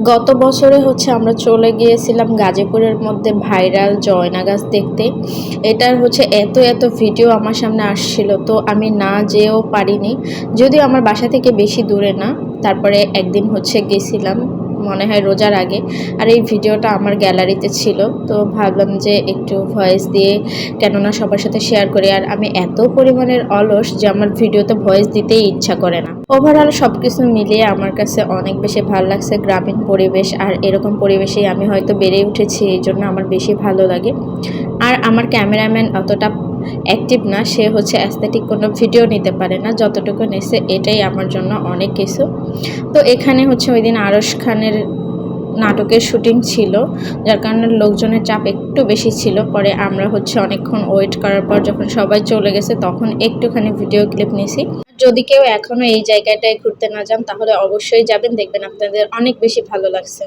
গত বছরে হচ্ছে আমরা চলে গিয়েছিলাম গাজীপুরের মধ্যে ভাইরাল জয়না গাছ দেখতে। এটার হচ্ছে এত ভিডিও আমার সামনে আসছিল, তো আমি না যেয়েও পারিনি। যদিও আমার বাসা থেকে বেশি দূরে না, তারপরে একদিন হচ্ছে গেছিলাম, মনে হয় রোজার আগে। আর এই ভিডিওটা আমার গ্যালারিতে ছিল, তো ভাবলাম যে একটু ভয়েস দিয়ে কেননা সবার সাথে শেয়ার করি। আর আমি এত পরিমাণের অলস যে আমার ভিডিওতে ভয়েস দিতেই ইচ্ছা করে না। ওভারঅল সবকিছু মিলিয়ে আমার কাছে অনেক বেশি ভালো লাগছে গ্রামীণ পরিবেশ, আর এরকম পরিবেশেই আমি হয়তো বেড়ে উঠেছি, এই জন্য আমার বেশি ভালো লাগে। আর আমার ক্যামেরাম্যান অতটা অ্যাক্টিভ না, সে হচ্ছে অ্যাস্থেটিক কোনো ভিডিও নিতে পারে না, যতটুকু নিছে এটাই আমার জন্য অনেক কিছু। তো এখানে হচ্ছে ওই দিন আরশ খানের নাটকের শুটিং ছিল, যার কারণে লোকজনের চাপ একটু বেশি ছিল। পরে আমরা হচ্ছে অনেকক্ষণ ওয়েট করার পর যখন সবাই চলে গেছে তখন একটুখানি ভিডিও ক্লিপ নিছি। যদি কেউ এখনো এই জায়গাটায় ঘুরতে না যান তাহলে অবশ্যই যাবেন, দেখবেন আপনাদের অনেক বেশি ভালো লাগছে।